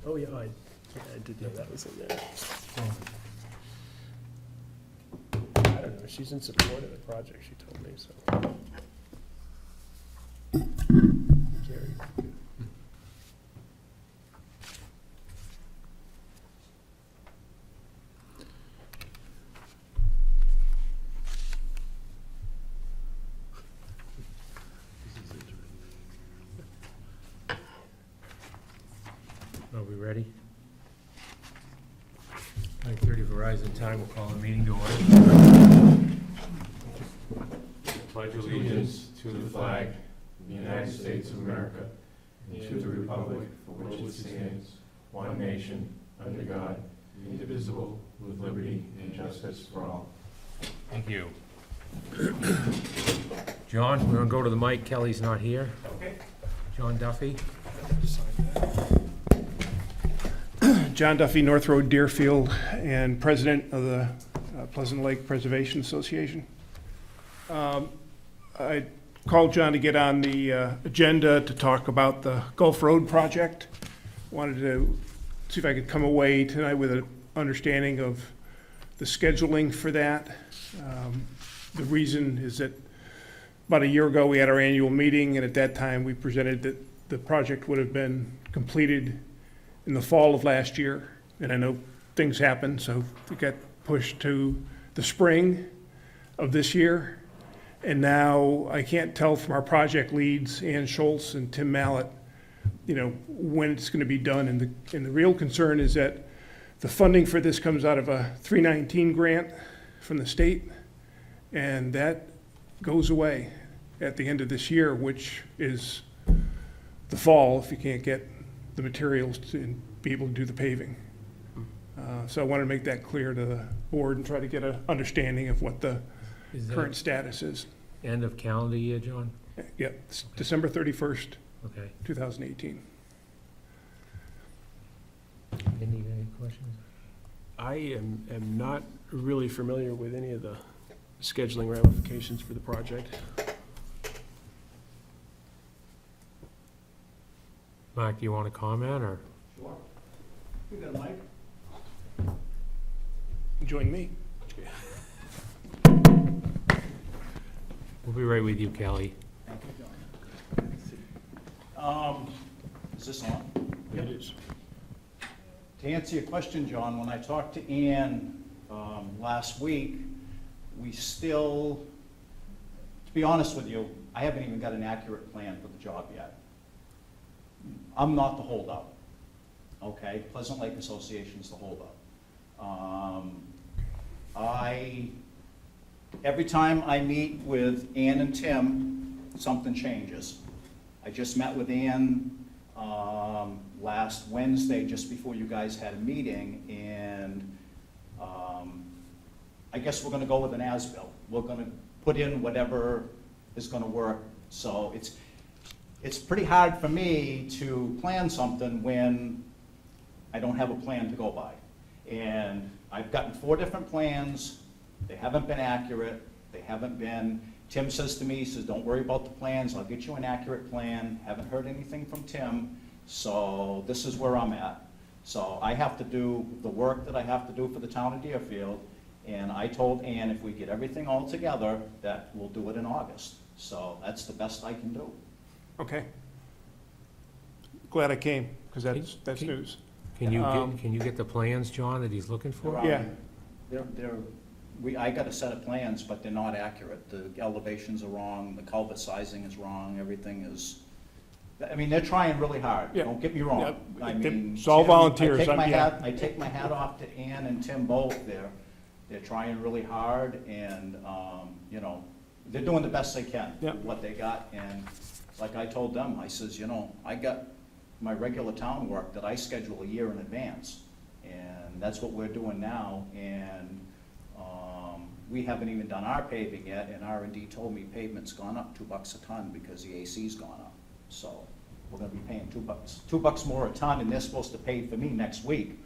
Oh, yeah, I did know that was in there. I don't know, she's in support of the project, she told me, so. Gary. Are we ready? 9:30 Verizon time, we'll call the meeting to order. Pledge allegiance to the flag of the United States of America and to the republic for which it stands, one nation, under God, indivisible, with liberty and justice for all. Thank you. John, we're gonna go to the mic. Kelly's not here. Okay. John Duffy. John Duffy, North Road Deerfield, and President of the Pleasant Lake Preservation Association. I called John to get on the agenda to talk about the Gulf Road project. Wanted to see if I could come away tonight with an understanding of the scheduling for that. The reason is that about a year ago, we had our annual meeting, and at that time, we presented that the project would have been completed in the fall of last year, and I know things happened, so it got pushed to the spring of this year. And now I can't tell from our project leads, Ann Schultz and Tim Mallett, when it's going to be done. And the real concern is that the funding for this comes out of a 319 grant from the state, and that goes away at the end of this year, which is the fall if you can't get the materials to be able to do the paving. So I wanted to make that clear to the board and try to get an understanding of what the Is that current status is. end of calendar year, John? Yep, it's December 31st, Okay. 2018. Any questions? I am not really familiar with any of the scheduling ramifications for the project. Mark, do you want to comment, or? Sure. You got a mic? Join me. We'll be right with you, Kelly. Thank you, John. Is this on? It is. To answer your question, John, when I talked to Ann last week, we still, to be honest with you, I haven't even got an accurate plan for the job yet. I'm not the holdup, okay? Pleasant Lake Association is the holdup. Every time I meet with Ann and Tim, something changes. I just met with Ann last Wednesday, just before you guys had a meeting, and I guess we're gonna go with an as-built. We're gonna put in whatever is gonna work. So it's pretty hard for me to plan something when I don't have a plan to go by. And I've gotten 4 different plans. They haven't been accurate. They haven't been, Tim says to me, he says, don't worry about the plans. I'll get you an accurate plan. Haven't heard anything from Tim. So this is where I'm at. So I have to do the work that I have to do for the town of Deerfield. And I told Ann if we get everything all together, that we'll do it in August. So that's the best I can do. Okay. Glad I came, because that's Can- news. Can you get the plans, John, that he's looking for? Yeah. I got a set of plans, but they're not accurate. The elevations are wrong, the culvert sizing is wrong, everything is, I mean, they're trying really hard, Yeah. don't get me wrong. Yeah. I mean, It's all Tim, volunteers. I take my hat off to Ann and Tim both. They're trying really hard, and, they're doing the best they can Yeah. with what they got. And like I told them, I says, I got my regular town work that I schedule a year in advance. And that's what we're doing now. And we haven't even done our paving yet, and R&D told me pavement's gone up $2 a ton because the AC's gone up. So we're gonna be paying $2 more a ton, and they're supposed to pay for me next week.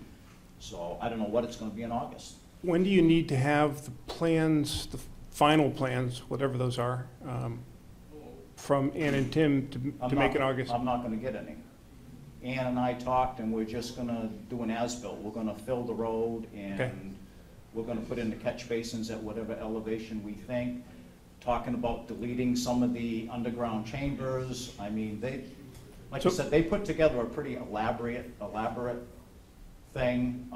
So I don't know what it's gonna be in August. When do you need to have the plans, the final plans, whatever those are, from Ann and Tim to make it August? I'm not gonna get any. Ann and I talked, and we're just gonna do an as-built. We're gonna fill the road, Okay. and we're gonna put in the catch basins at whatever elevation we think. Talking about deleting some of the underground chambers. I mean, they, like I So- said, they put together a pretty elaborate thing.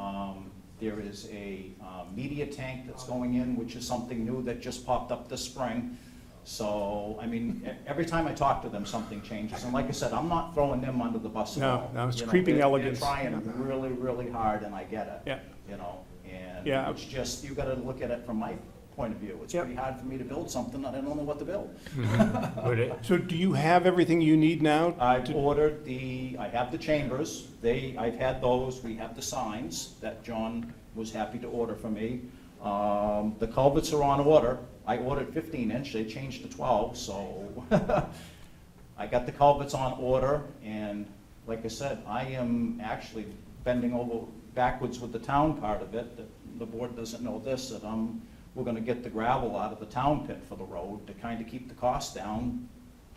There is a media tank that's going in, which is something new that just popped up this spring. So, I mean, every time I talk to them, something changes. And like I said, I'm not throwing them under the bus at No, all. no, it's You know, creeping they're elegance. trying really, really hard, and I get it. Yeah. You know, and Yeah. it's just, you gotta look at it from my point of view. It's Yep. pretty hard for me to build something that I don't know what to build. Would it, So do you have everything you need now? I've ordered I have the chambers, I've had those, we have the signs that John was happy to order for me. The culverts are on order. I ordered 15-inch, they changed to 12, so I got the culverts on order, and like I said, I am actually bending over backwards with the town part of it. The board doesn't know this, that we're gonna get the gravel out of the town pit for the road to kind of keep the cost down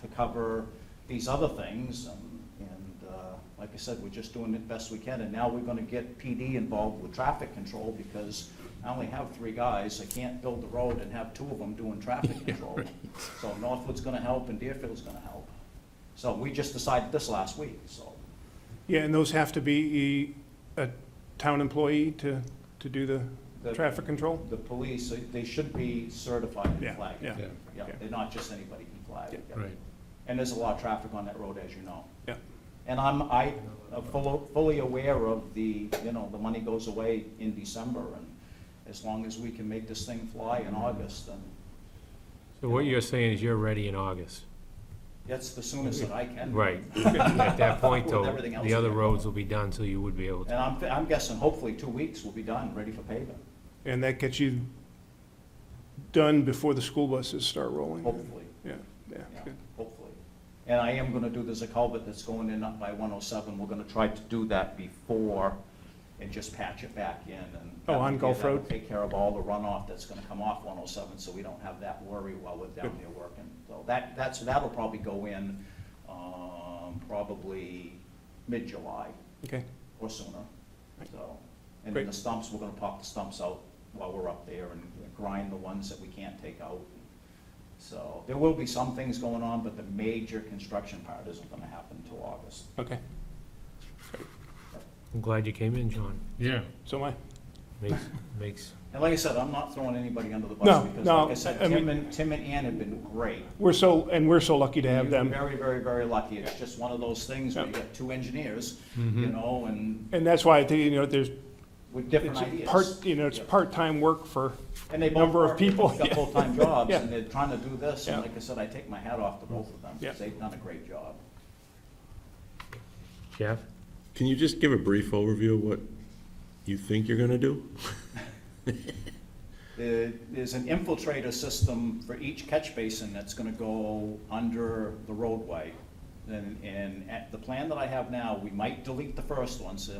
to cover these other things. And like I said, we're just doing it best we can. And now we're gonna get PD involved with traffic control, because I only have 3 guys. I can't build the road and have 2 of them doing traffic control. So Northwood's gonna help and Deerfield's gonna help. So we just decided this last week, so. Yeah, and those have to be a town employee to do the The- traffic control? The police, they should be certified in Yeah, flagging. yeah. Yeah, Yeah. they're not just anybody can flag. Yeah. Yeah. right. And there's a lot of traffic on that road, as you know. Yeah. And I'm fully aware of the money goes away in December, and as long as we can make this thing fly in August, then So what you're saying is you're ready in August? that's the soonest that I can. Right. At that point, With though, everything else the other we got roads going. will be done, so you would be able to. And I'm guessing hopefully 2 weeks we'll be done, ready for paving, And that gets you done before the school buses start rolling? hopefully, Yeah, yeah, yeah, good. hopefully. And I am gonna do, there's a culvert that's going in up by 107, we're gonna try to do that before and just patch it back in, and. Oh, on that'll- Gulf that'll Road? Take care of all the runoff that's gonna come off 107, so we don't have that worry while we're down Good. there working. So that'll probably go in, probably mid-July Okay, or sooner, Right. so. And then Great. the stumps, we're gonna pop the stumps out while we're up there and grind the ones that we can't take out. So there will be some things going on, but the major construction part isn't gonna happen until August. okay. I'm glad you came in, John. Yeah. So am I. Makes, And like I said, I'm not throwing anybody under the bus, No, because no, like I said, I mean- Tim and Ann have been great. We're so lucky to have We're them. Very, very, very lucky. It's just one of those things where you Yeah. got 2 engineers, Mm-hmm. you know, and And that's why I think, there's, with different it's ideas. it's Yeah. part-time work for, And they both number of work, they've people, both got yeah. full-time jobs, Yeah. and they're trying to do this, and Yeah. like I said, I take my hat off to both of them, Yeah. because they've done a great job. Jeff? Can you just give a brief overview of what you think you're gonna do? There's an infiltrator system for each catch basin that's gonna go under the roadway. And at the plan that I have now, we might delete the first one, so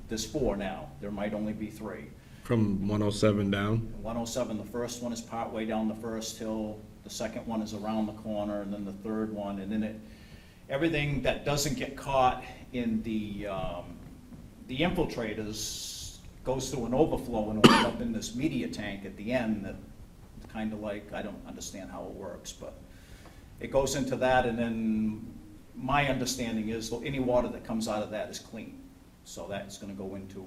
there's 4 now, there might only be 3. From 107 down? 107, the first one is partway down the first hill, the second one is around the corner, and then the third one, and then everything that doesn't get caught in the infiltrators goes through an overflow and ends up in this media tank at the end that kind of like, I don't understand how it works, but it goes into that, and then my understanding is any water that comes out of that is clean. So that's gonna go into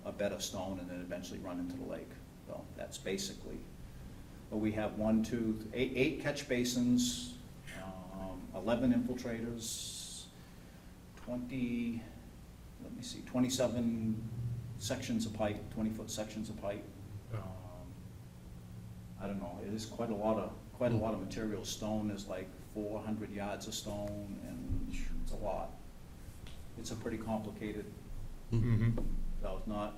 a bed of stone and then eventually run into the lake. So that's basically, but we have 8 catch basins, 11 infiltrators, 27 sections of pipe, 20-foot sections of pipe. I don't know, it is quite a lot of material. Stone is like 400 yards of stone, and it's a lot. It's a pretty complicated, Mm-hmm. so it's not,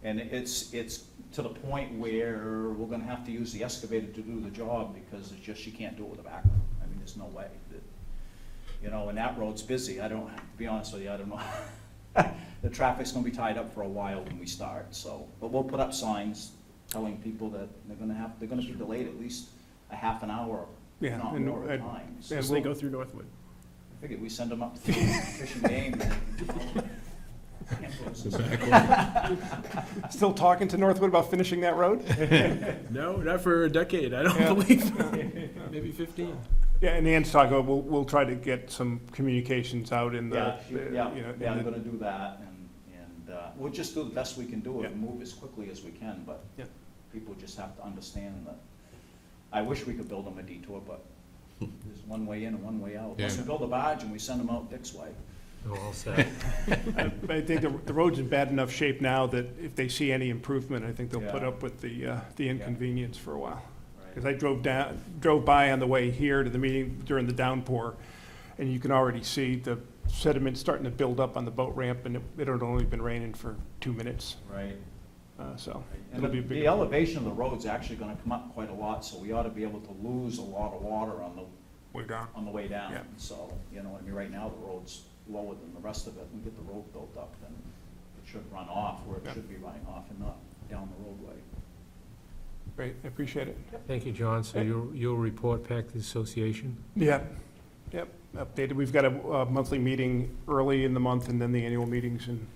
and it's to the point where we're gonna have to use the excavator to do the job, because it's just, you can't do it with a backhoe. I mean, there's no way. And that road's busy. To be honest with you, I don't know. The traffic's gonna be tied up for a while when we start, so, but we'll put up signs telling people that they're gonna be delayed at least a half an hour, Yeah, if not and more at I'd- times. and As they go through Northwood. Figured we send them up to the fishing game. Still talking to Northwood about finishing that road? No, not for a decade, I don't Yeah. believe. Maybe 15. Yeah, and Ann's talking about, we'll try to get some communications out in the, Yeah, you yeah, know, yeah, I'm in the- gonna do that, and we'll just do the best we can do Yeah. and move as quickly as we can, but Yeah. people just have to understand that. I wish we could build them a detour, but there's one way in and one way out. Unless we build a barge and we send them out Dick's way. All set. I think the road's in bad enough shape now that if they see any improvement, I think they'll put Yeah. up with the inconvenience for a while. Right. Because I drove by on the way here to the meeting during the downpour, and you can already see the sediment starting to build up on the boat ramp, and it had only been raining for 2 minutes, Right. so And it'll be a big. the elevation of the road's actually gonna come up quite a lot, so we ought to be able to lose a lot of water on Way down. the way down. Yeah. So, you know, I mean, right now, the road's lower than the rest of it. We get the road built up, then it should run off where it Yeah. should be running off and not down the roadway. Great, I appreciate it. Thank you, John. So you'll report back to the association? Yeah, yep, updated. We've got a monthly meeting early in the month, and then the annual meetings in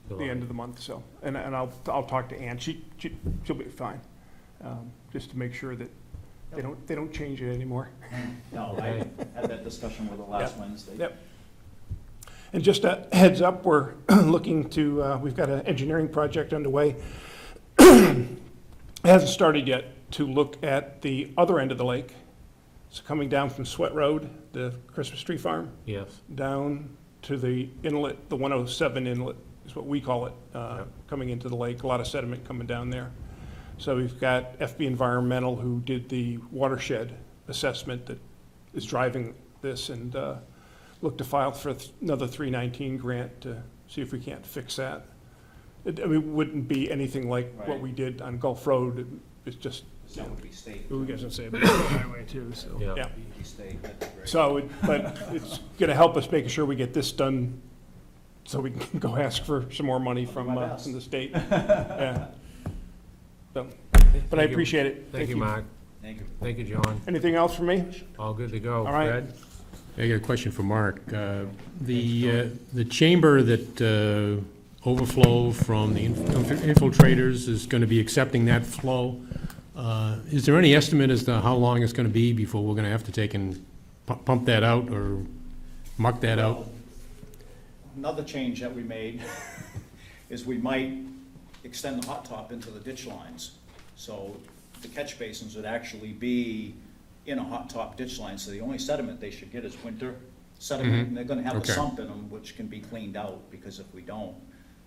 the end of the month, so. And I'll talk to Ann. She'll be fine, just to make sure that they don't change it anymore. No, I had that discussion with her last Wednesday. Yep. And just a heads up, we're looking to, we've got an engineering project underway. It hasn't started yet, to look at the other end of the lake. It's coming down from Sweat Road, the Christmas tree farm, Yes. down to the inlet, the 107 inlet is what we call it, coming into the lake. A lot of sediment coming down there. So we've got FB Environmental, who did the watershed assessment that is driving this, and look to file for another 319 grant to see if we can't fix that. I mean, it wouldn't be anything like what Right. we did on Gulf Road. It's just, That would be state. We got to say about the highway too, so. Yeah. yeah. Be state, that'd be great. So, but it's gonna help us making sure we get this done, so we can go ask for some more money I'll do from, my best. from the state. Yeah. So, but I Thank you. appreciate it. Thank you, Mark. Thank you. Thank you, John. Anything else from me? All good to go. All right. Fred? I got a question for Mark. The chamber that overflow from the infiltrators is going to be accepting that flow. Is there any estimate as to how long it's going to be before we're going to have to take and pump that out or muck that out? Another change that we made is we might extend the hot top into the ditch lines. So the catch basins would actually be in a hot top ditch line, so the only sediment they should get is winter sediment. And they're gonna have a Okay. sump in them, which can be cleaned out, because if we don't,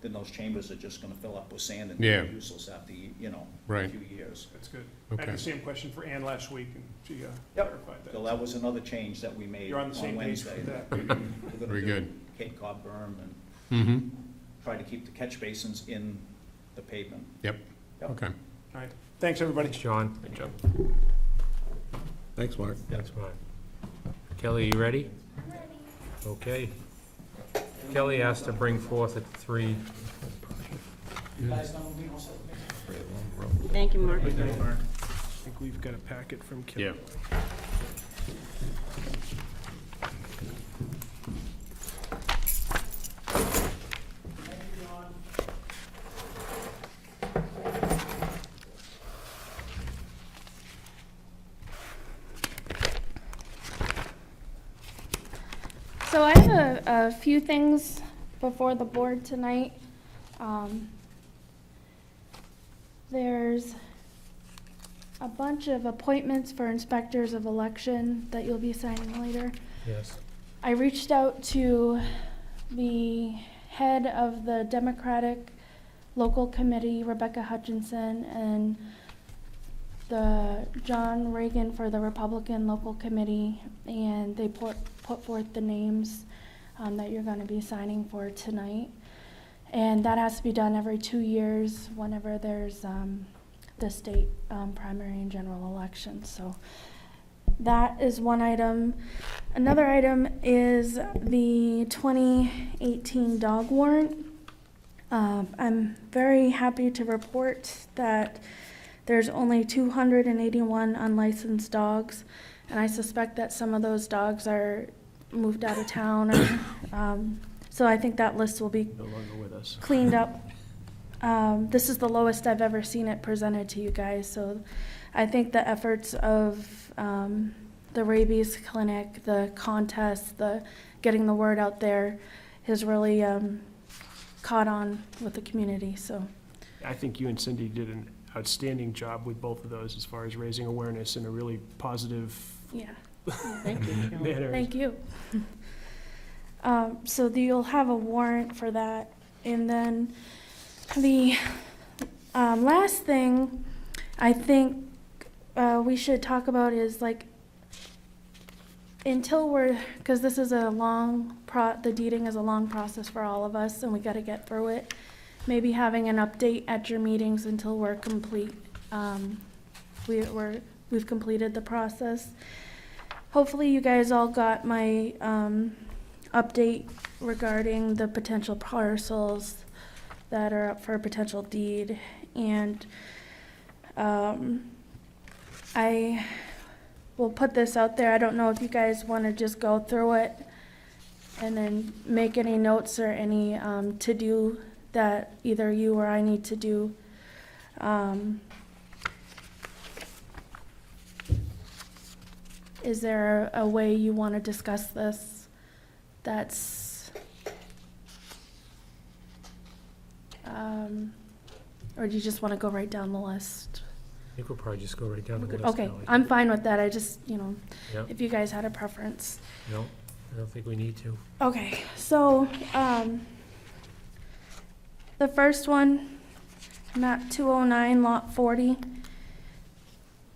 then those chambers are just gonna fill up with sand and Yeah. be useless after, a Right. few years. That's good. I Okay. had the same question for Ann last week, and she Yep. clarified that. So that was another change that we made You're on on the same page Wednesday. with that. We're gonna Very do good. Cape Cod berm and Mm-hmm. try to keep the catch basins in the pavement. Yep. Yep. Okay. All right, thanks, everybody. Thanks, John. Good job. Thanks, Mark. Thanks, Mark. Kelly, you ready? I'm ready. Okay. Kelly asked to bring forth at 3. Thank you, Mark. I think we've got a packet from Kim. Yeah. So I have a few things before the board tonight. There's a bunch of appointments for inspectors of election that you'll be signing later. Yes. I reached out to the head of the Democratic Local Committee, Rebecca Hutchinson, and the John Reagan for the Republican Local Committee, and they put forth the names that you're going to be signing for tonight. And that has to be done every 2 years whenever there's the state primary and general elections. So that is one item. Another item is the 2018 dog warrant. I'm very happy to report that there's only 281 unlicensed dogs, and I suspect that some of those dogs are moved out of town, or, so I think that list will be No longer with us. cleaned up. This is the lowest I've ever seen it presented to you guys, so I think the efforts of the rabies clinic, the contest, the getting the word out there has really caught on with the community, so. I think you and Cindy did an outstanding job with both of those as far as raising awareness in a really positive Yeah, Thank you, Carol. manner. thank you. So you'll have a warrant for that. And then the last thing I think we should talk about is like, until we're, because this is a long, the deeding is a long process for all of us, and we gotta get through it. Maybe having an update at your meetings until we're complete. We've completed the process. Hopefully you guys all got my update regarding the potential parcels that are up for a potential deed. And I will put this out there. I don't know if you guys want to just go through it and then make any notes or any to-do that either you or I need to do. Is there a way you want to discuss this that's, or do you just want to go right down the list? I think we'll probably just go right down the list. Okay, Ally. I'm fine with that. I just, Yeah, if you guys had a preference. no, I don't think we need to. Okay, so, the first one, map 209, lot 40.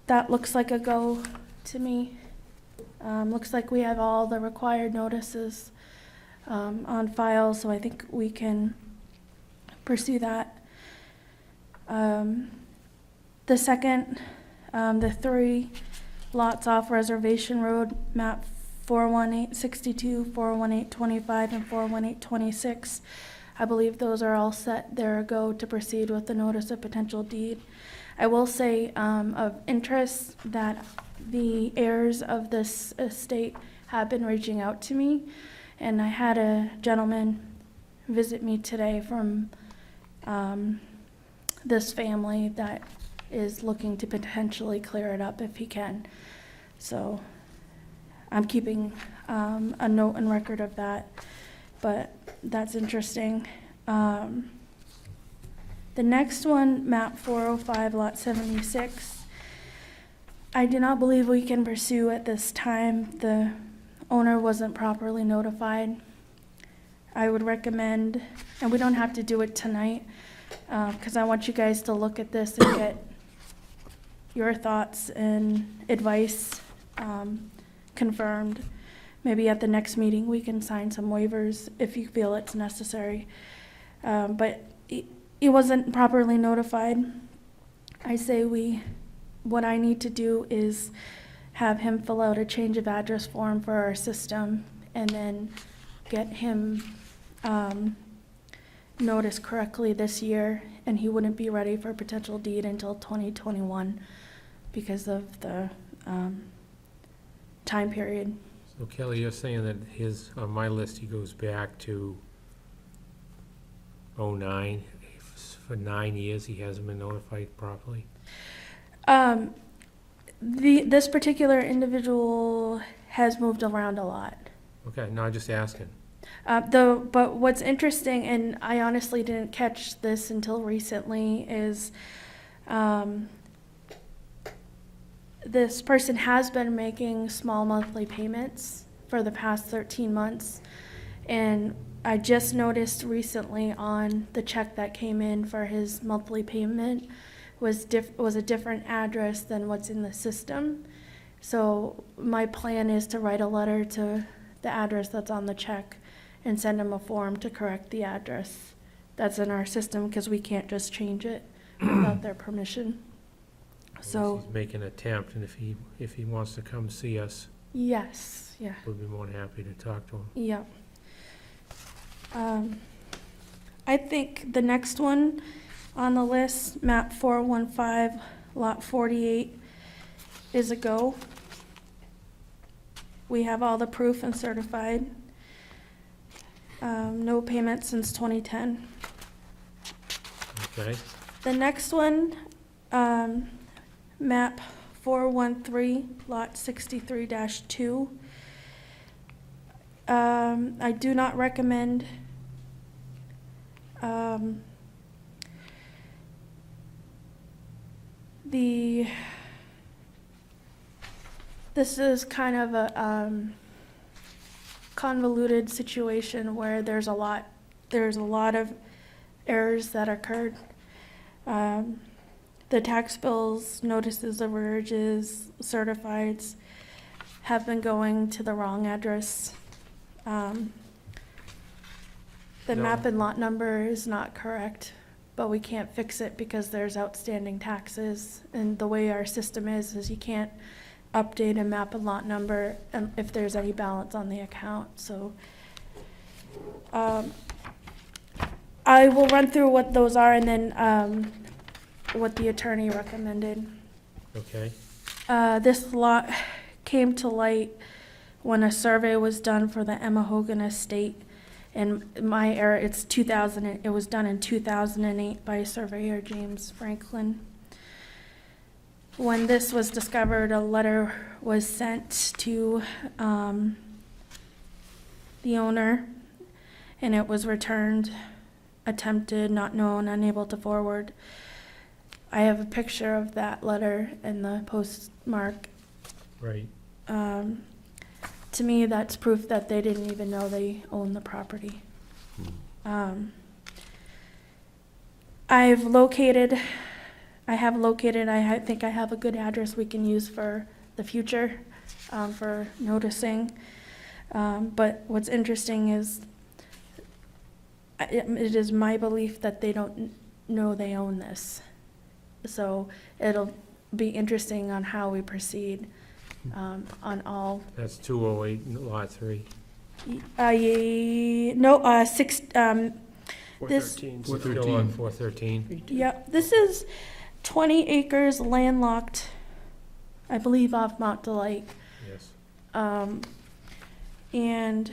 That looks like a go to me. Looks like we have all the required notices, on file, so I think we can pursue that. The second, the 3 lots off Reservation Road, map 41862, 41825, and 41826. I believe those are all set. They're a go to proceed with the notice of potential deed. I will say of interest that the heirs of this estate have been reaching out to me, and I had a gentleman visit me today from this family that is looking to potentially clear it up if he can. So I'm keeping a note and record of that, but that's interesting. The next one, map 405, lot 76. I do not believe we can pursue at this time. The owner wasn't properly notified. I would recommend, and we don't have to do it tonight, because I want you guys to look at this and get your thoughts and advice confirmed. Maybe at the next meeting, we can sign some waivers if you feel it's necessary. But he wasn't properly notified. I say what I need to do is have him fill out a change of address form for our system and then get him noticed correctly this year, and he wouldn't be ready for potential deed until 2021 because of the time period. So Kelly, you're saying that on my list, he goes back to '09. For 9 years, he hasn't been notified properly? This particular individual has moved around a lot. Okay, no, I'm just asking. But what's interesting, and I honestly didn't catch this until recently, is this person has been making small monthly payments for the past 13 months. And I just noticed recently on the check that came in for his monthly payment was a different address than what's in the system. So my plan is to write a letter to the address that's on the check and send him a form to correct the address that's in our system, because we can't just change it without their permission. So, He's making an attempt, and if he wants to come see us, yes, yeah, we'll be more than happy to talk to him. yeah. I think the next one on the list, map 415, lot 48, is a go. We have all the proof and certified. No payment since 2010. Okay. The next one, map 413, lot 63-2. I do not recommend this is kind of a convoluted situation where there's a lot of errors that occurred. The tax bills, notices of arrearages, certifieds have been going to the wrong address. The No. map and lot number is not correct, but we can't fix it because there's outstanding taxes. And the way our system is you can't update a map and lot number if there's any balance on the account, so. I will run through what those are and then, what the attorney recommended. Okay. This lot came to light when a survey was done for the Emma Hogan estate. And my error, it was done in 2008 by surveyor James Franklin. When this was discovered, a letter was sent to the owner, and it was returned, attempted, not known, unable to forward. I have a picture of that letter and the postmark. Right. To me, that's proof that they didn't even know they owned the property. I have located, I think I have a good address we can use for the future, for noticing. But what's interesting is, it is my belief that they don't know they own this. So it'll be interesting on how we proceed, on all. That's 208, lot 3. Six, This- 413. Still on 413. Yep, this is 20 acres landlocked, I believe off Mount Delight. Yes. And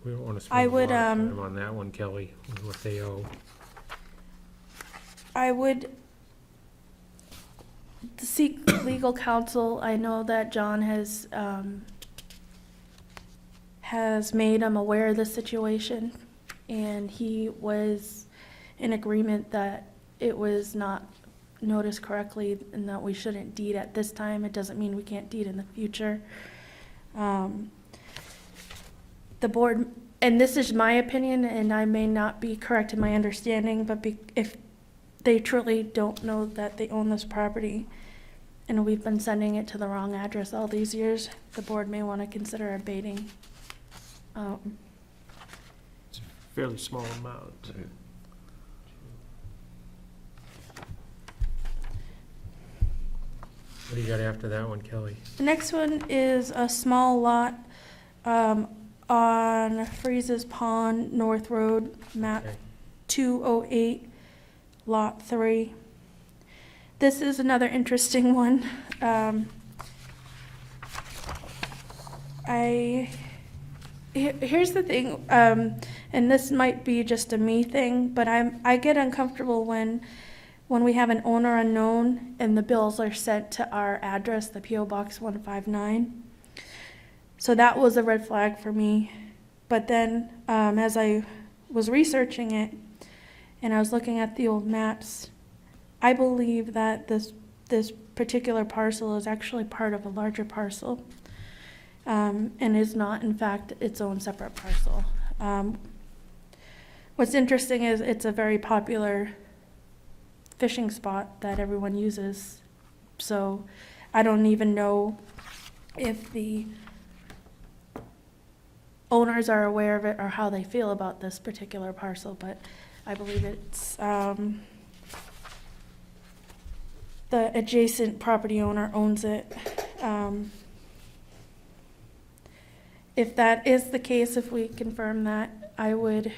We don't want to I spend a lot would, of time on that one, Kelly, with what they owe. I would seek legal counsel. I know that John has made him aware of the situation, and he was in agreement that it was not noticed correctly and that we shouldn't deed at this time. It doesn't mean we can't deed in the future. The board, and this is my opinion, and I may not be correct in my understanding, but if they truly don't know that they own this property, and we've been sending it to the wrong address all these years, the board may want to consider abating. Fairly small amount. What do you got after that one, Kelly? The next one is a small lot on Freeze's Pond, North Road, map Okay. 208, lot 3. This is another interesting one. Here's the thing, and this might be just a me thing, but I get uncomfortable when we have an owner unknown and the bills are sent to our address, the P.O. Box 159. So that was a red flag for me. But then, as I was researching it and I was looking at the old maps, I believe that this particular parcel is actually part of a larger parcel, and is not, in fact, its own separate parcel. What's interesting is it's a very popular fishing spot that everyone uses. So I don't even know if the owners are aware of it or how they feel about this particular parcel, but I believe it's, the adjacent property owner owns it. If that is the case, if we confirm that, I would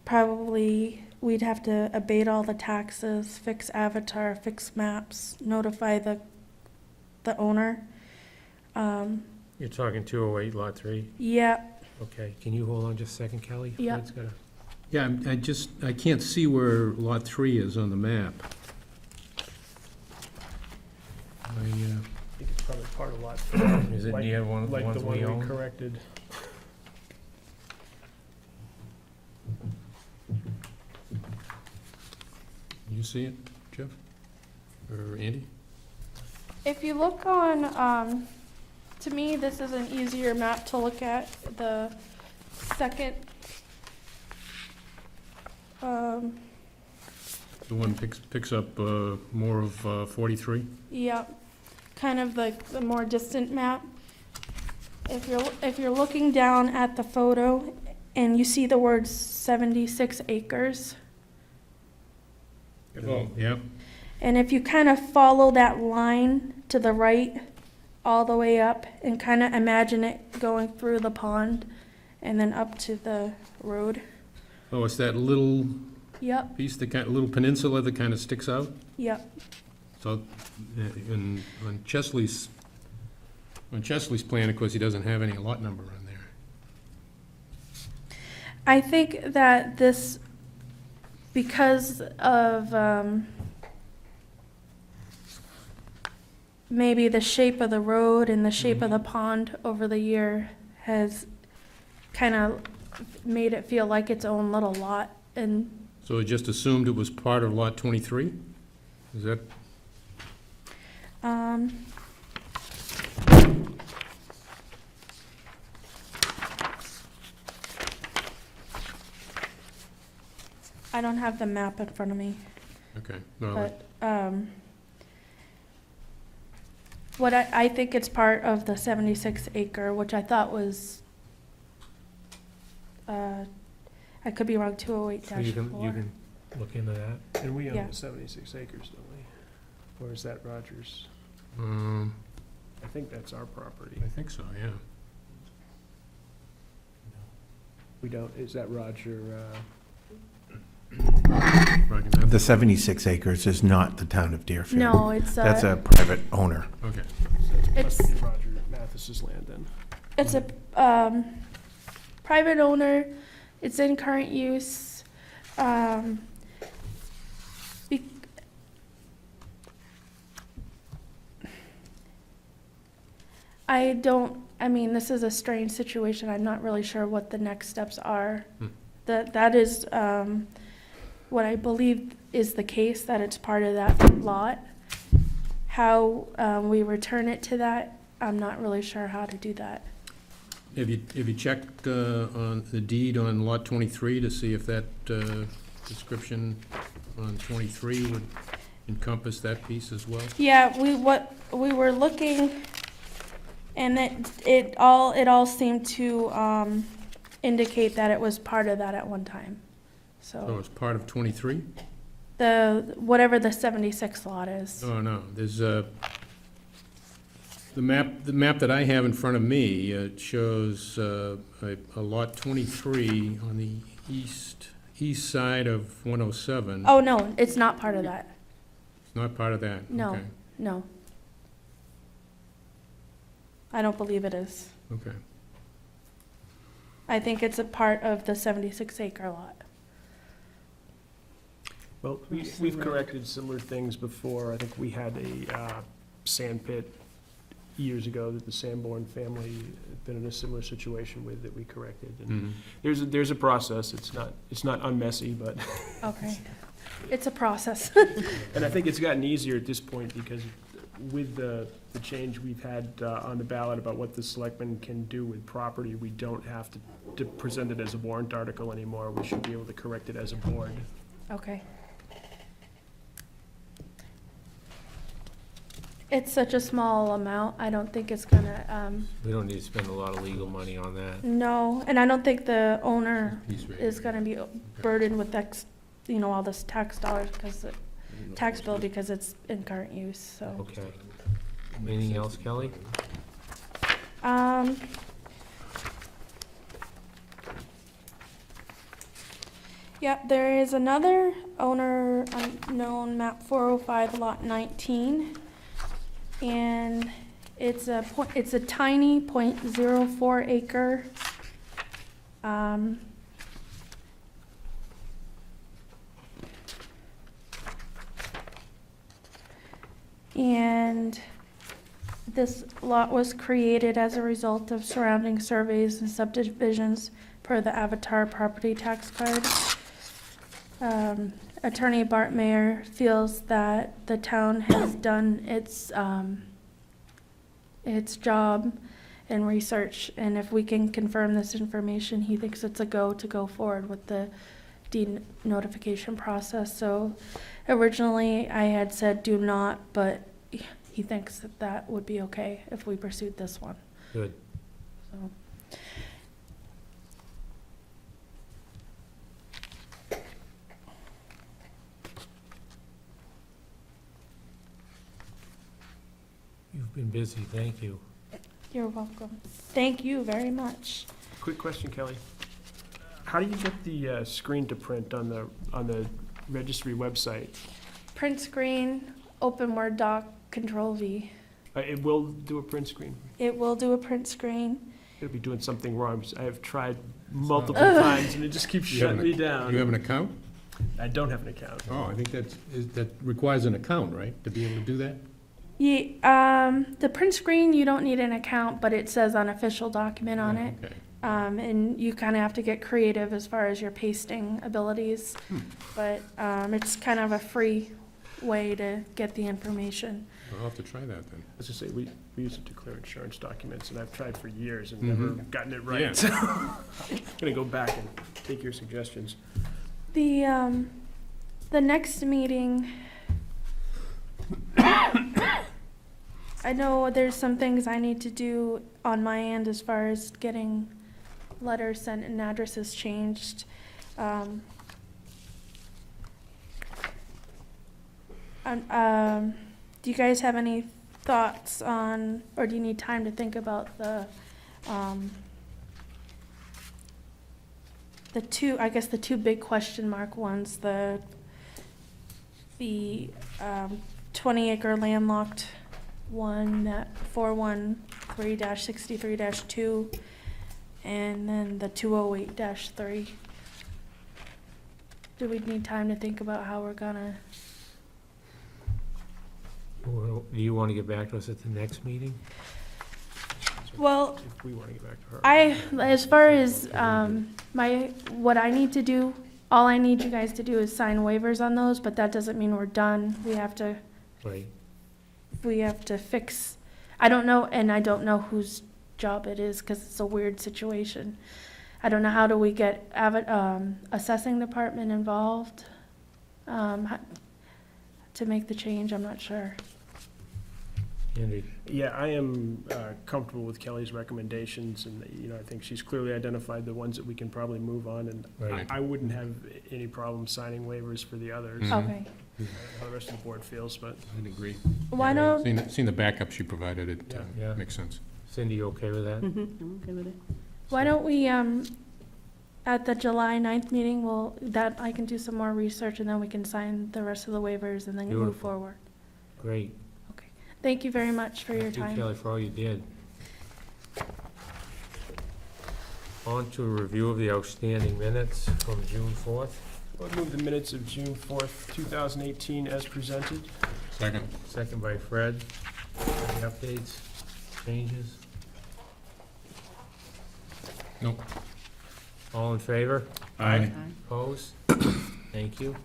probably we'd have to abate all the taxes, fix Avatar, fix maps, notify the owner. You're talking 208, Lot 3? Yeah, Okay, can you hold on just a second, Kelly? Yeah. Fred's gotta- Yeah, I can't see where Lot 3 is on the map. I think it's probably part of lot, Is it Like- near one of the like ones the we one we own? corrected. You see it, Jeff? Or Andy? if you look on, to me, this is an easier map to look at, the second, The one picks up more of 43? yeah, kind of the more distant map. If you're looking down at the photo and you see the word 76 acres, Oh, yeah. and if you kind of follow that line to the right all the way up and kind of imagine it going through the pond and then up to the road. Oh, it's that little Yep, piece, little peninsula that kind of sticks out? yep. So, on Chesley's plan, of course, he doesn't have any lot number on there. I think that this, because of maybe the shape of the road and the shape of the pond over the year has kind of made it feel like its own little lot. And So it just assumed it was part of Lot 23? Is that, I don't have the map in front of me, okay. No, but what I think it's part of the 76 acre, which I thought was, I could be wrong, so you 208-4. can look into that. And we own Yeah. the 76 acres, don't we? Or is that Rogers? I think that's our property. I think so, yeah. We don't, is that Roger, Roger Mathis? The 76 acres is not the town of Deerfield. No, it's That's a private owner. Okay. must It's- be Roger Mathis's land then? It's a private owner. It's in current use. Be- I mean, this is a strange situation. I'm not really sure what the next steps are. Hmm. That is what I believe is the case, that it's part of that lot. How we return it to that, I'm not really sure how to do that. Have you checked on the deed on Lot 23 to see if that description on 23 would encompass that piece as well? Yeah, we were looking, and it all seemed to indicate that it was part of that at one time. So So it's part of 23? whatever the 76 lot is. Oh, no, there's the map that I have in front of me shows a Lot 23 on the east side of 107. Oh, no, it's not part of that. It's not part of that? No. Okay, No. I don't believe it is. okay. I think it's a part of the 76 acre lot. Well, we've corrected similar things before. I think we had a sand pit years ago that the Sanborn family had been in a similar situation with that we corrected. And Mhm. there's a process. It's not unmessy, but, Okay. It's a process. and I think it's gotten easier at this point because with the change we've had on the ballot about what the selectmen can do with property, we don't have to present it as a warrant article anymore. We should be able to correct it as a board. Okay. It's such a small amount, I don't think it's gonna, We don't need to spend a lot of legal money on that. no, and I don't think the owner He's ready. is gonna be burdened with all this tax dollars tax bill because it's in current use, so. Okay. Anything else, Kelly? Yep, there is another owner unknown, map 405, lot 19. And it's a tiny .04 acre. And this lot was created as a result of surrounding surveys and subdivisions per the Avatar property tax card. Attorney Bart Mayer feels that the town has done its job and research, and if we can confirm this information, he thinks it's a go to go forward with the de-notification process. So originally I had said do not, but he thinks that that would be okay if we pursued this one. Good. So. You've been busy, thank you. You're welcome. Thank you very much. Quick question, Kelly. How do you get the screen to print on the registry website? Print screen, open Word doc, Control V. It will do a print screen. It will do a print screen. It'll be doing something wrong, because I have tried multiple times, and it just keeps You have shutting me Do you down. have an account? I don't have an account. Oh, I think that requires an account, right, to be able to do that? Yeah, the print screen, you don't need an account, but it says unofficial document on it. Okay. And you kind of have to get creative as far as your pasting abilities. But it's kind of a free way to get the information. I'll have to try that then. Let's just say, we use it to clear insurance documents, and I've tried for years and never gotten it right. Yeah. So I'm gonna go back and take your suggestions. The next meeting, I know there's some things I need to do on my end as far as getting letters sent and addresses changed. Do you guys have any thoughts on, or do you need time to think about the two, I guess the two big question mark ones, the 20 acre landlocked one, that 413-63-2, and then the 208-3. Do we need time to think about how we're gonna? Do you want to get back to us at the next meeting? Well, If we wanna get back to her. as far as what I need to do, all I need you guys to do is sign waivers on those, but that doesn't mean we're done. We have to Right. fix, I don't know, and I don't know whose job it is, because it's a weird situation. I don't know, how do we get assessing department involved to make the change? I'm not sure. Andy, Yeah, I am comfortable with Kelly's recommendations, and, I think she's clearly identified the ones that we can probably move on, and Right. I wouldn't have any problem signing waivers for the others. Mhm. Okay. How the rest of the board feels, but I'd agree. Why Yeah, don't, Seen the backup she provided, it Yeah. makes sense. Cindy, you okay with that? I'm okay with it. why don't we, at the July 9th meeting, I can do some more research, and then we can sign the rest of the waivers and then move Beautiful. forward. Great. Thank you very much for your Thank you, time. Kelly, for all you did. On to a review of the outstanding minutes from June 4th. I'll move the minutes of June 4th, 2018 as presented. Second. Second by Fred. Any updates, changes? Nope. All in favor? Aye. Opposed? Thank you.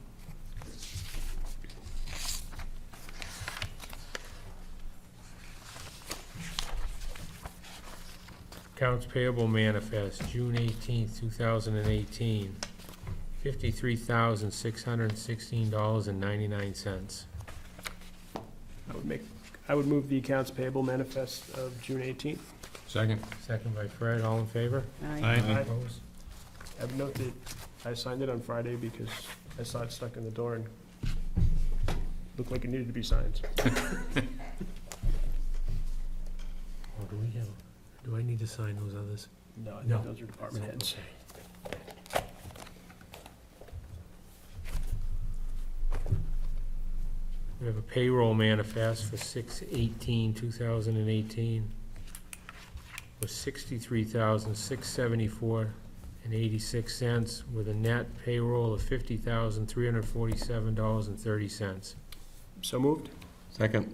Accounts payable manifest, June 18th, 2018, $53,616.99. I would move the accounts payable manifest of June 18th. Second. Second by Fred, all in favor? Aye. Opposed? I would note that I signed it on Friday because I saw it stuck in the door and looked like it needed to be signed. Oh, do I need to sign those others? No, I No. think those are department heads. We have a payroll manifest for 6/18/2018 for $63,674.86 with a net payroll of $50,347.30. So moved? Second.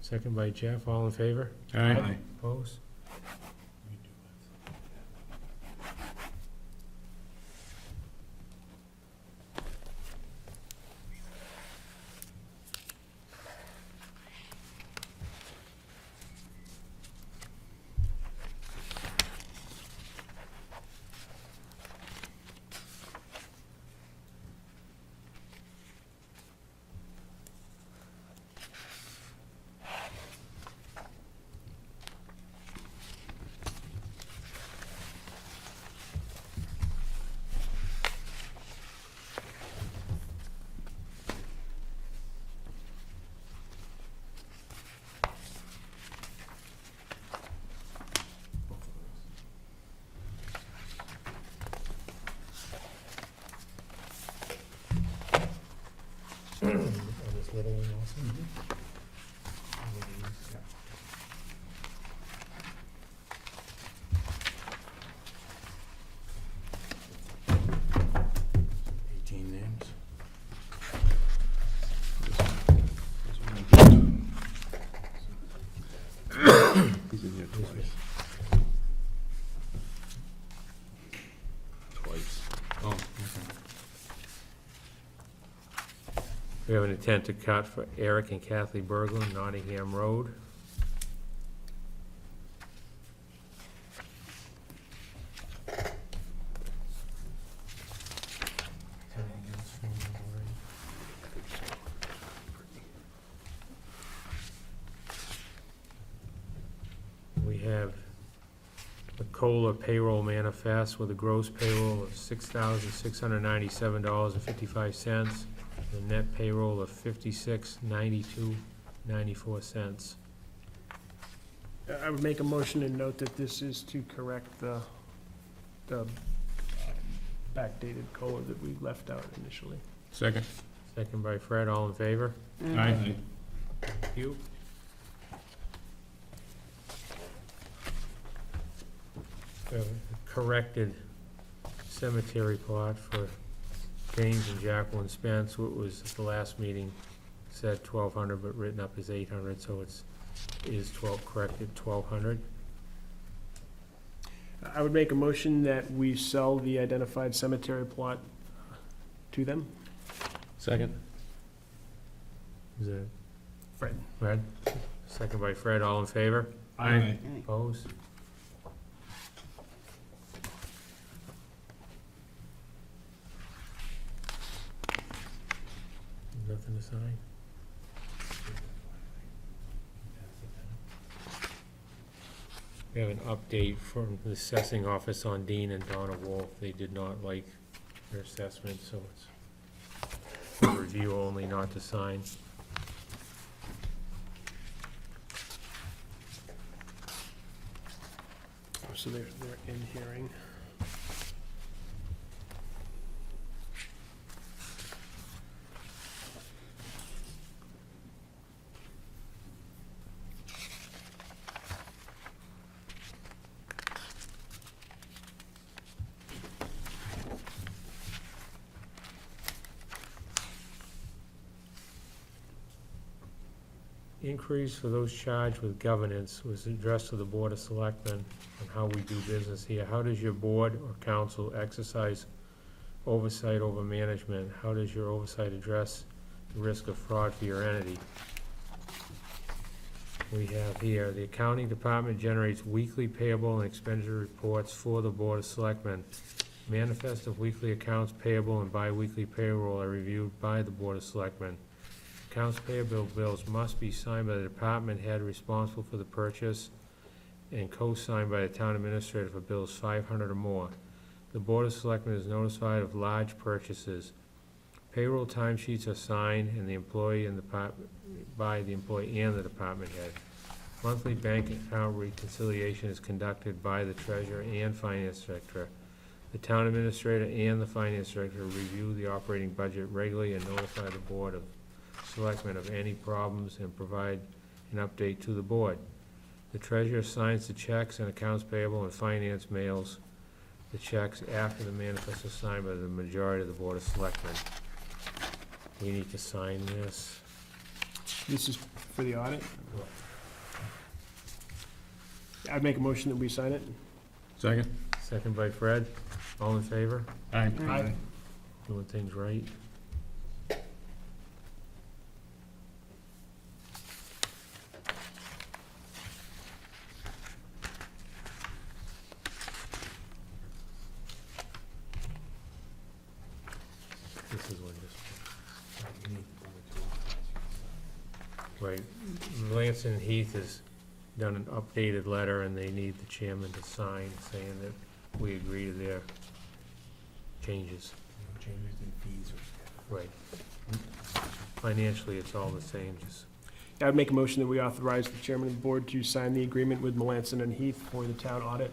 Second by Jeff, all in favor? Aye. Opposed? On this little one also? He's in here twice. Twice. Oh, okay. We have an intent to cut for Eric and Kathleen Berglund, Nottingham Road. We have the COLA payroll manifest with a gross payroll of $6,697.55. The net payroll of $56,92.94. I would make a motion and note that this is to correct the backdated COLA that we left out initially. Second. Second by Fred, all in favor? Aye. Thank you. We have a corrected cemetery plot for James and Jacqueline Spence, what was at the last meeting, said 1,200, but written up as 800, so is corrected 1,200. I would make a motion that we sell the identified cemetery plot to them. Second. Is it Fred. Fred? Second by Fred, all in favor? Aye. Opposed? Nothing to sign? We have an update from the assessing office on Dean and Donna Wolf. They did not like their assessment, so it's for review only, not to sign. So they're in hearing. Increase for those charged with governance was addressed to the Board of Selectmen on how we do business here. How does your board or council exercise oversight over management? How does your oversight address the risk of fraud for your entity? We have here, the accounting department generates weekly payable and expenditure reports for the Board of Selectmen. Manifest of weekly accounts payable and bi-weekly payroll are reviewed by the Board of Selectmen. Accounts payable bills must be signed by the department head responsible for the purchase and co-signed by the town administrator for bills 500 or more. The Board of Selectmen is notified of large purchases. Payroll timesheets are signed and the employee and by the employee and the department head. Monthly bank account reconciliation is conducted by the treasurer and finance director. The town administrator and the finance director review the operating budget regularly and notify the board of Selectmen of any problems and provide an update to the board. The treasurer signs the checks and accounts payable, and finance mails the checks after the manifest is signed by the majority of the Board of Selectmen. We need to sign this. This is for the audit? I'd make a motion that we sign it. Second? Second by Fred. All in favor? Aye. Aye. Doing things right. This is what this. Right, Lansing Heath has done an updated letter, and they need the chairman to sign saying that we agree to their changes. Changes in fees or. Right. Financially, it's all the same, just, I'd make a motion that we authorize the chairman of the board to sign the agreement with Melanson and Heath for the town audit.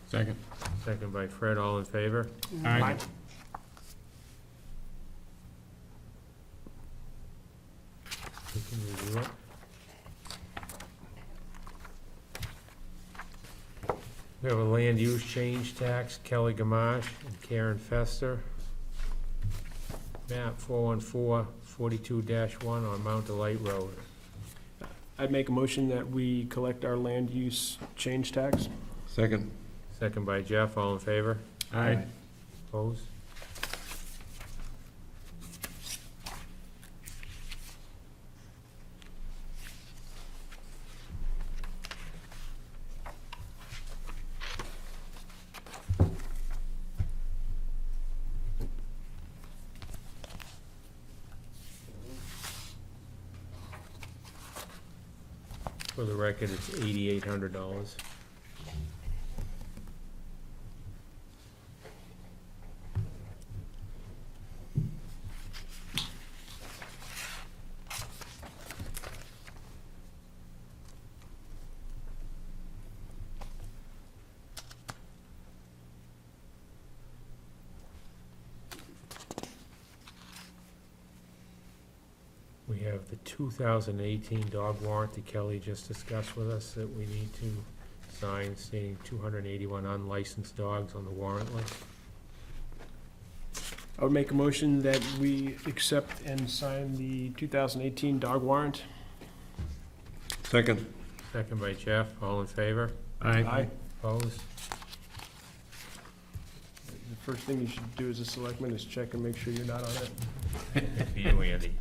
Second? second by Fred, all in favor? Aye. We can review it. We have a land use change tax, Kelly Gamache and Karen Fester. Map 414, 42-1 on Mount Delight Road. I'd make a motion that we collect our land use change tax. Second. Second by Jeff, all in favor? Aye. Opposed? For the record, it's $8,800. We have the 2018 dog warrant that Kelly just discussed with us that we need to sign, stating 281 unlicensed dogs on the warrant list. I would make a motion that we accept and sign the 2018 dog warrant. Second. Second by Jeff, all in favor? Aye. Opposed? The first thing you should do as a selectman is check and make sure you're not on it. Good for you, Andy.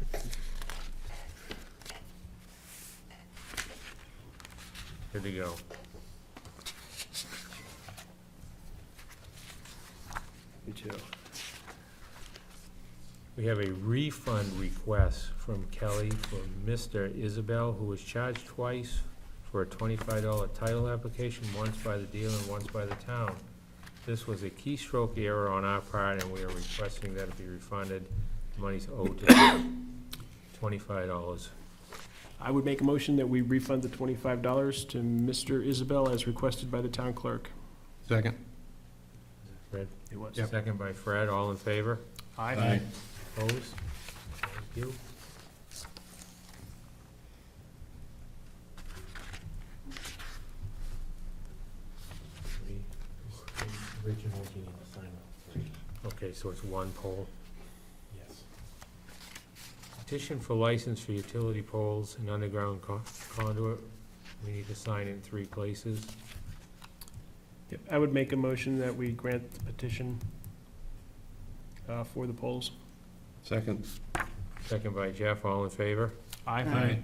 Good to go. Me too. We have a refund request from Kelly for Mr. Isabel, who was charged twice for a $25 title application, once by the dealer and once by the town. This was a keystroke error on our part, and we are requesting that it be refunded. Money's owed to him, $25. I would make a motion that we refund the $25 to Mr. Isabel as requested by the town clerk. Second? Fred? It was. Second by Fred, all in favor? Aye. Opposed? Thank you. Okay, so it's one pole. Yes. Petition for license for utility poles and underground conduit. We need to sign it in 3 places. Yep, I would make a motion that we grant the petition for the polls. Second. Second by Jeff, all in favor? Aye.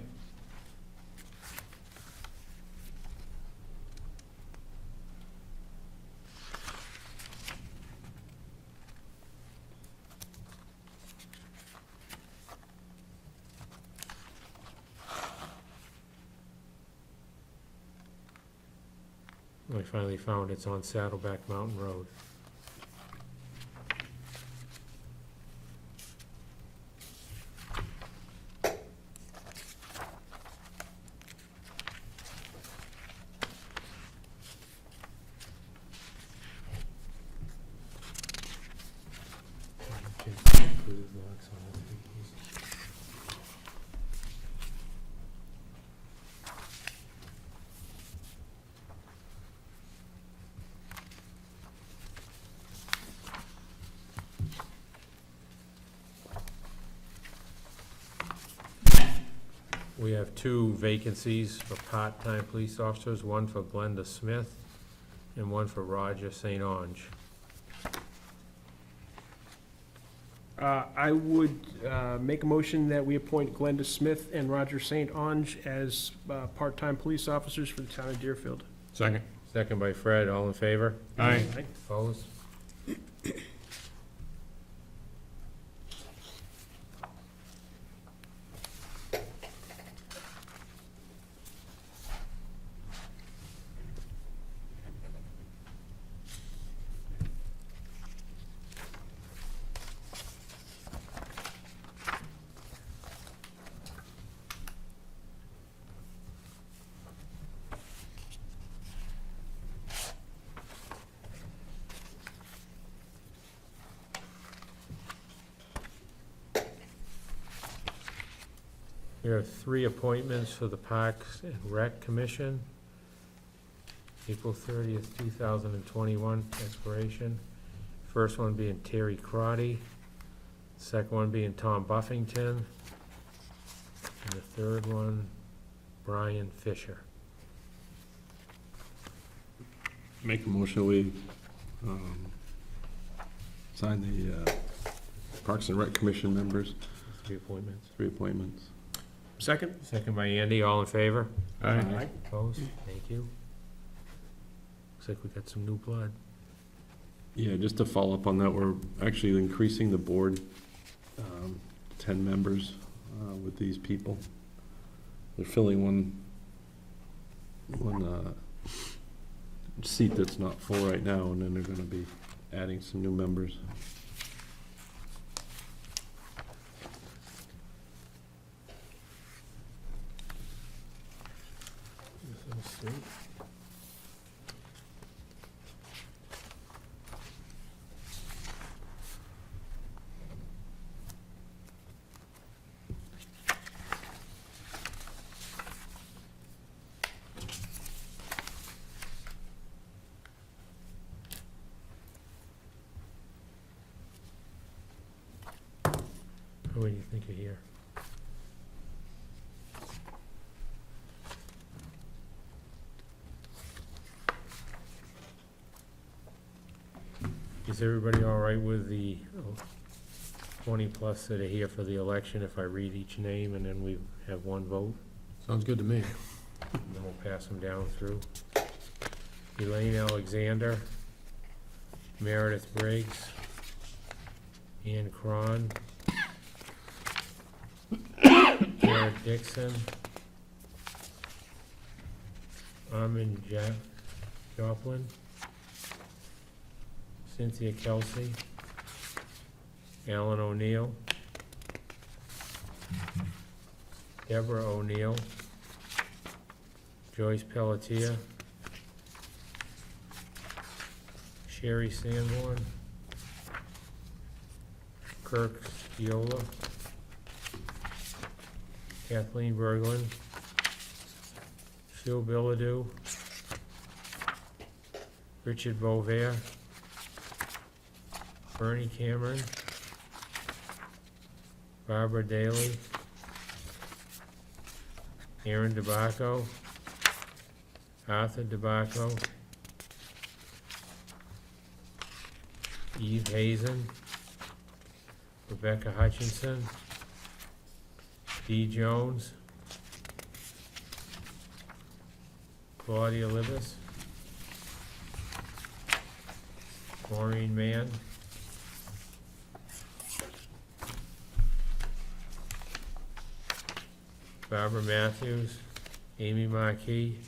I finally found it's on Saddleback Mountain Road. We have two vacancies for part-time police officers, one for Glenda Smith and one for Roger St. Onge. I would make a motion that we appoint Glenda Smith and Roger St. Onge as part-time police officers for the town of Deerfield. Second. Second by Fred, all in favor? Aye. Opposed? There are three appointments for the Parks and Rec Commission. April 30th, 2021 expiration. First one being Terry Crotty, second one being Tom Buffington, and the third one, Brian Fisher. Make a motion, we sign the Parks and Rec Commission members, Three appointments. 3 appointments. Second? Second by Andy, all in favor? Aye. Opposed? Thank you. Looks like we got some new blood. Yeah, just to follow up on that, we're actually increasing the board, 10 members with these people. They're filling one seat that's not full right now, and then they're gonna be adding some new members. What do you think of here? Is everybody all right with the 20-plus that are here for the election, if I read each name and then we have one vote? Sounds good to me. And then we'll pass them down through. Elaine Alexander, Meredith Briggs, Ann Cron, Garrett Dixon, Armin Joplin, Cynthia Kelsey, Alan O'Neill, Deborah O'Neill, Joyce Pelletier, Sherry Sanborn, Kirk Stiola, Kathleen Berglund, Phil Billadu, Richard Bovair, Bernie Cameron, Barbara Daly, Aaron DeBacco, Arthur DeBacco, Eve Hazen, Rebecca Hutchinson, Dee Jones, Claudia Libis, Maureen Mann, Barbara Matthews, Amy Markey,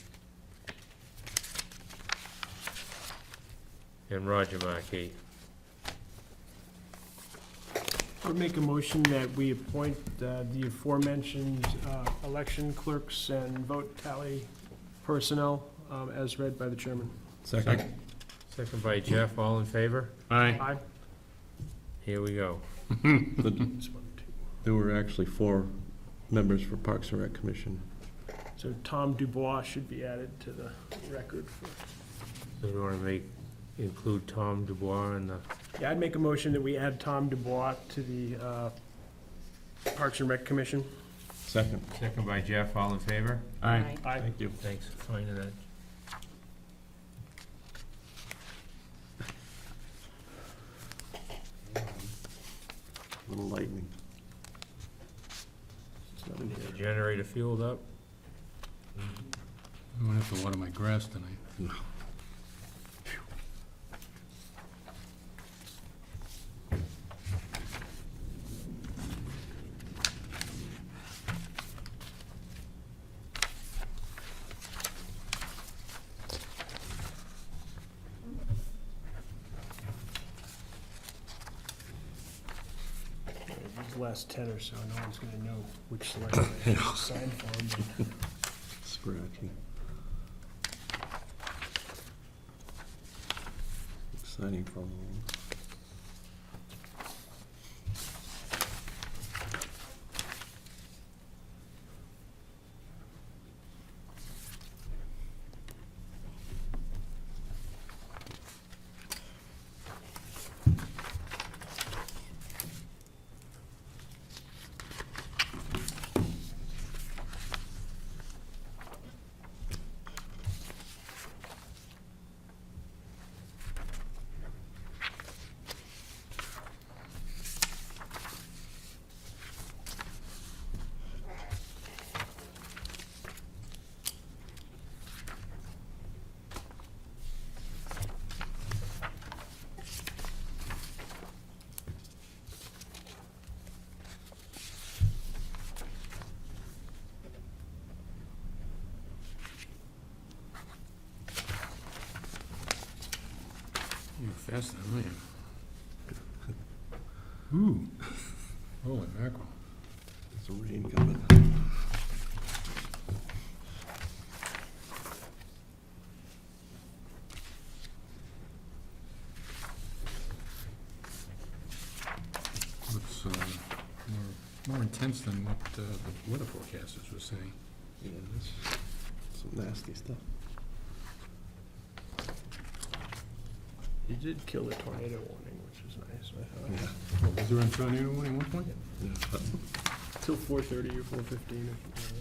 and Roger Markey. I would make a motion that we appoint the aforementioned election clerks and vote tally personnel as read by the chairman. Second. Second by Jeff, all in favor? Aye. Aye. Here we go. There were actually 4 members for Parks and Rec Commission. So Tom Dubois should be added to the record. So we want to include Tom Dubois in the, Yeah, I'd make a motion that we add Tom Dubois to the Parks and Rec Commission. Second. Second by Jeff, all in favor? Aye. Thank you. Thanks for finding that. Little lightning. It's not in Is the here. generator fueled up? I'm gonna have to water my grass tonight. These last 10 or so, no one's gonna know which selectman they signed for, but Scratchy. Exciting for a moment. You're faster than I am. Ooh, holy mackerel. There's a rain coming. Looks more intense than what the weather forecasters were saying. Yeah, that's some nasty stuff. you did kill the tornado warning, which is nice, I thought. Yeah. Oh, was there a tornado warning at one point? Yeah. Till 4:30 or 4:15 or something like that.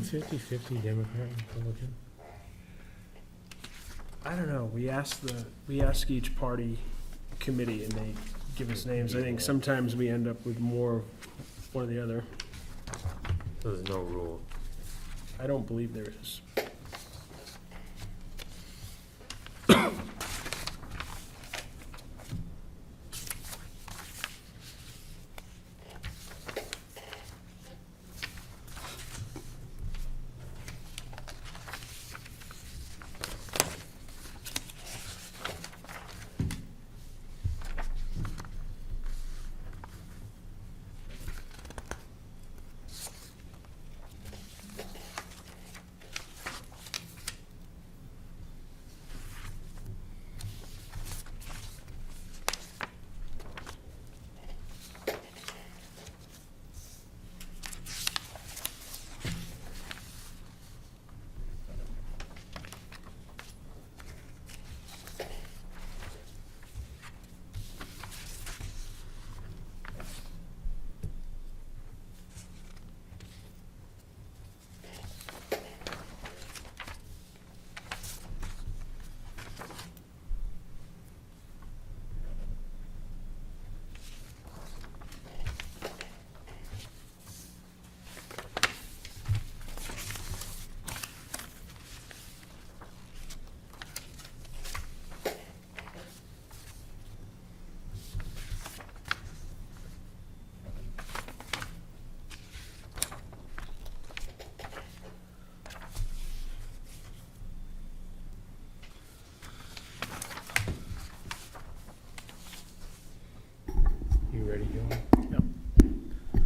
Fifty-fifty Democrat Republican? I don't know, we ask each party committee and they give us names. I think sometimes we end up with more of one or the other. There's no rule. I don't believe there is.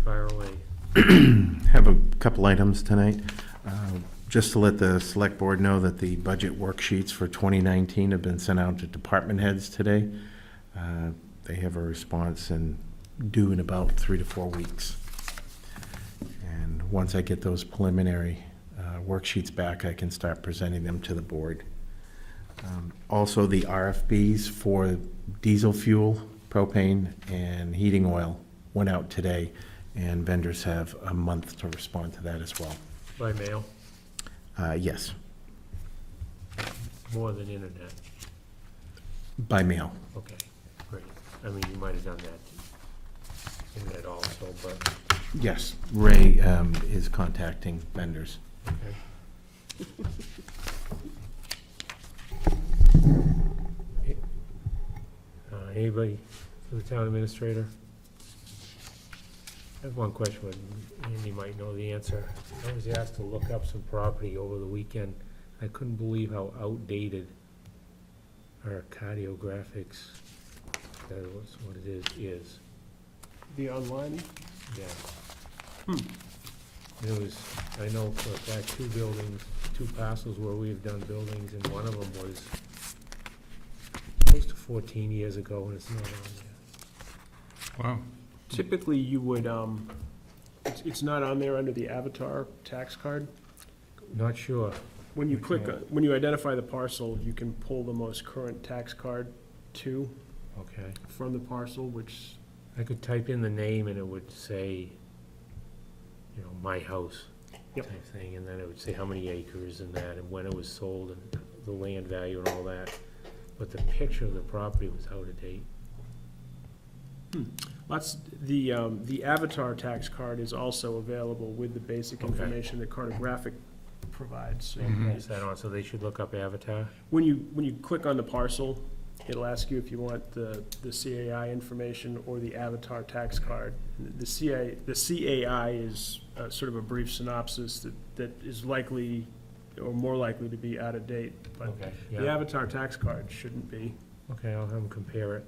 Fire away. Have a couple items tonight. Just to let the select board know that the budget worksheets for 2019 have been sent out to department heads today. They have a response and due in about 3 to 4 weeks. And once I get those preliminary worksheets back, I can start presenting them to the board. Also, the RFPs for diesel fuel, propane, and heating oil went out today, and vendors have a month to respond to that as well. By mail, Yes, more than internet. by mail. Okay, great. I mean, you might have done that internet also, but, Yes, Ray is contacting vendors. okay. Anybody for the town administrator? I have one question, but Andy might know the answer. I was asked to look up some property over the weekend. I couldn't believe how outdated our cardiographics, that was what it is. The online, Yeah. There was, I know for a fact, 2 buildings, 2 parcels where we've done buildings, and one of them was close to 14 years ago, and it's not on there. Wow. typically you would, it's not on there under the Avatar tax card. Not sure. When you click, when you identify the parcel, you can pull the most current tax card Okay. from the parcel, which, I could type in the name and it would say, you know, my house Yep. type thing, and then it would say how many acres and that, and when it was sold, and the land value and all that. But the picture of the property was out of date. that's, the Avatar tax card is also available with the basic Okay. information that Cartographic provides. So Is that on, so they should look up Avatar? when you click on the parcel, it'll ask you if you want the CAI information or the Avatar tax card. The CAI is sort of a brief synopsis that is likely, or more likely to be out of date, but Okay, the yeah. Avatar tax card shouldn't be. Okay, I'll have them compare it.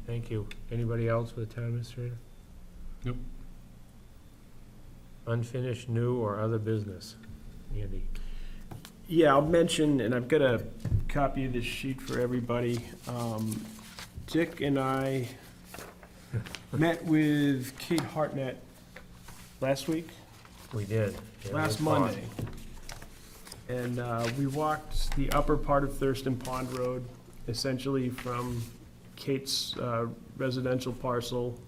Thank you. Anybody else for the town administrator? Nope. Unfinished, new, or other business? Andy? Yeah, I'll mention, and I've got a copy of this sheet for everybody. Dick and I met with Kate Hartnett last week, We did. Yeah, last we fought. Monday. And we walked the upper part of Thurston Pond Road, essentially from Kate's residential parcel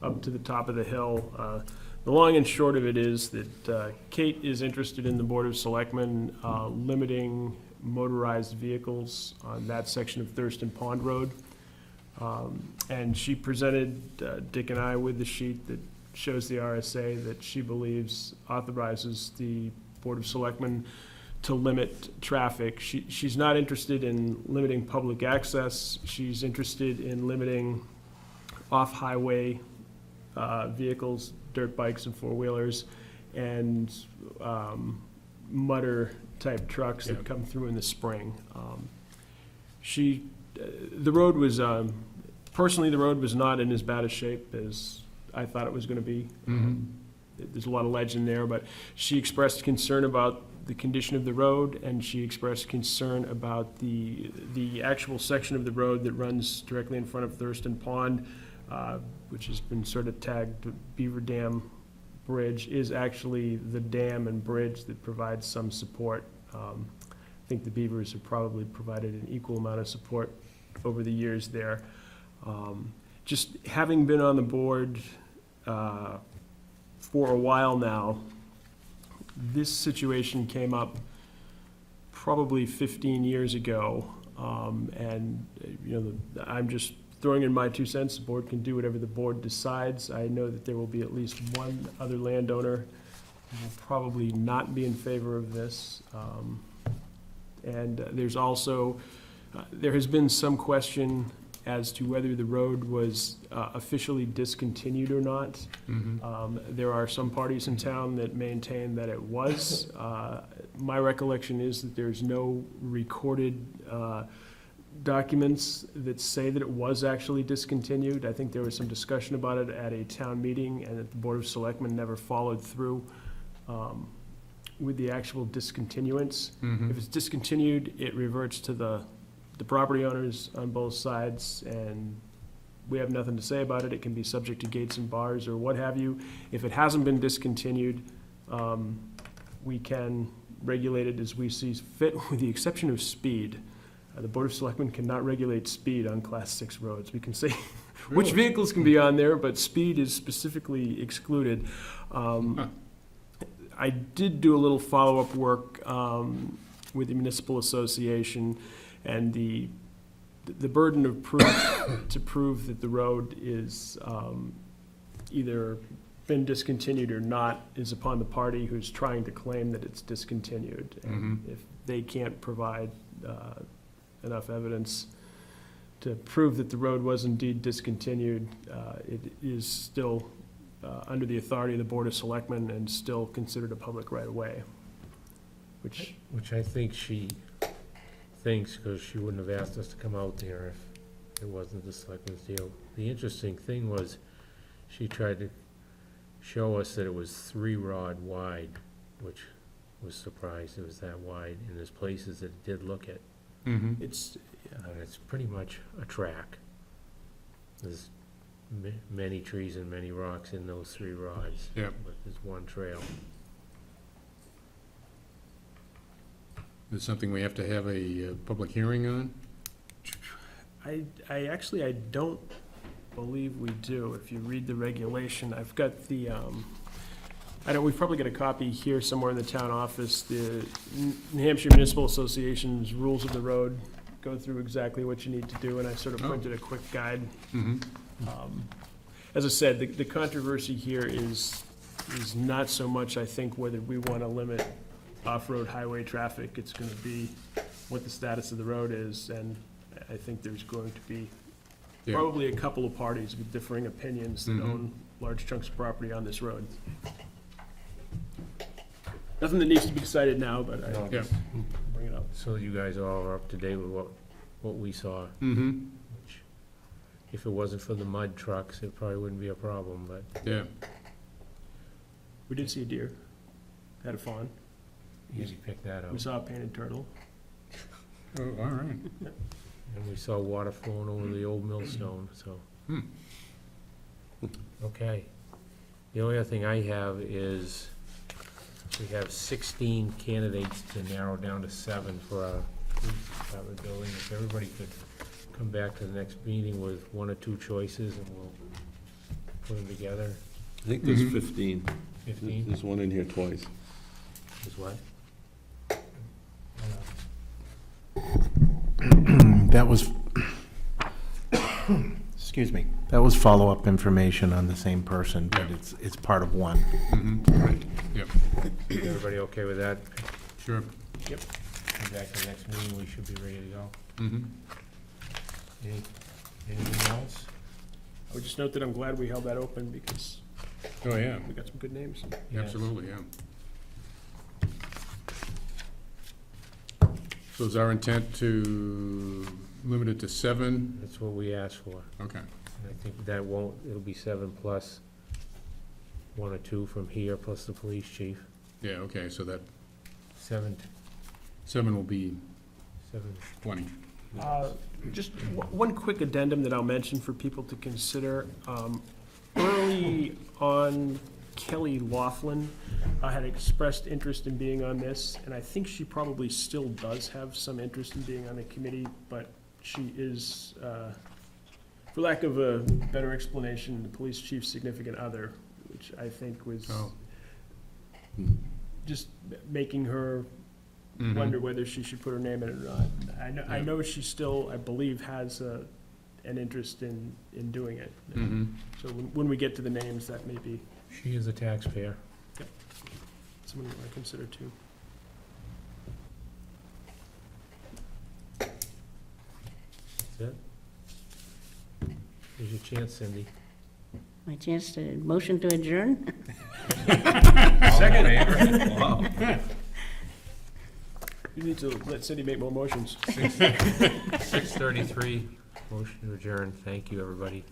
up to the top of the hill. The long and short of it is that Kate is interested in the Board of Selectmen limiting motorized vehicles on that section of Thurston Pond Road. And she presented Dick and I with the sheet that shows the RSA that she believes authorizes the Board of Selectmen to limit traffic. She's not interested in limiting public access. She's interested in limiting off-highway vehicles, dirt bikes and four-wheelers, and mutter-type trucks that come through in the spring. The road was, personally, the road was not in as bad a shape as I thought it was gonna be. There's a lot of ledge in there, but she expressed concern about the condition of the road, and she expressed concern about the actual section of the road that runs directly in front of Thurston Pond, which has been sort of tagged Beaver Dam Bridge, is actually the dam and bridge that provides some support. I think the beavers have probably provided an equal amount of support over the years there. Just having been on the board for a while now, this situation came up probably 15 years ago, and, you know, I'm just throwing in my 2 cents. The board can do whatever the board decides. I know that there will be at least one other landowner who will probably not be in favor of this. And there's also, there has been some question as to whether the road was officially discontinued or not. There are some parties in town that maintain that it was. My recollection is that there's no recorded documents that say that it was actually discontinued. I think there was some discussion about it at a town meeting, and that the Board of Selectmen never followed through with the actual discontinuance. If it's discontinued, it reverts to the property owners on both sides, and we have nothing to say about it. It can be subject to gates and bars or what have you. If it hasn't been discontinued, we can regulate it as we see fit, with the exception of speed. The Board of Selectmen cannot regulate speed on Class 6 roads. We can say which vehicles can be on there, but speed is specifically excluded. I did do a little follow-up work with the municipal association, and the burden of proof to prove that the road is either been discontinued or not is upon the party who's trying to claim that it's discontinued. And if they can't provide enough evidence to prove that the road was indeed discontinued, it is still under the authority of the Board of Selectmen and still considered a public right-of-way, which, Which I think she thinks, because she wouldn't have asked us to come out there if it wasn't the selectmen's deal. The interesting thing was, she tried to show us that it was 3 rod wide, which was surprised it was that wide, and there's places that it did look at. it's, And it's pretty much a track. There's many trees and many rocks in those 3 rods. Yep. But there's one trail. Is something we have to have a public hearing on? I don't believe we do. If you read the regulation, I've got the, we've probably got a copy here somewhere in the town office. The New Hampshire Municipal Association's Rules of the Road go through exactly what you need to do, and I sort of Oh. printed a quick guide. Mm-hmm. As I said, the controversy here is not so much, I think, whether we want to limit off-road highway traffic. It's going to be what the status of the road is, and I think there's going to be Yeah. probably a couple of parties with differing opinions that Mhm. own large chunks of property on this road. Nothing that needs to be decided now, but I No. Yeah. bring it up. So you guys all are up to date with what we saw. Mm-hmm. Which, if it wasn't for the mud trucks, it probably wouldn't be a problem, but Yeah. We did see a deer, had a fawn, easy pick that we up. saw a painted turtle. Oh, all right. And we saw water flowing over the old millstone, so. Hmm. Okay. The only other thing I have is, we have 16 candidates to narrow down to 7 for our police department building. If everybody could come back to the next meeting with 1 or 2 choices, and we'll put them together. I think there's Mhm. 15. 15 There's one in here twice. is what? That was, excuse me, that was follow-up information on the same person, but it's part of one. Mm-hmm. Right. Yep. Is everybody okay with that? Sure. Come back to the next meeting, we should be ready to go. Mm-hmm. Anything else? I would just note that I'm glad we held that open because Oh, yeah. we got some good names. Yes. Absolutely, yeah. So is our intent to limit it to 7? That's what we asked for. Okay. And I think that won't, it'll be 7 plus 1 or 2 from here, plus the police chief. Yeah, okay, so that 7, 7 will be 7. plenty. Just one quick addendum that I'll mention for people to consider. Early on, Kelly Laughlin had expressed interest in being on this, and I think she probably still does have some interest in being on the committee, but she is, for lack of a better explanation, the police chief's significant other, which I think was Oh. just making her Mhm. wonder whether she should put her name in it or not. I know she still, I believe, has an interest in doing it. Mhm. So when we get to the names, that may be She is a taxpayer. someone you want to consider too. That's it. Here's your chance, Cindy. My chance to motion to adjourn? You need to let Cindy make more motions. 6:33, motion to adjourn. Thank you, everybody.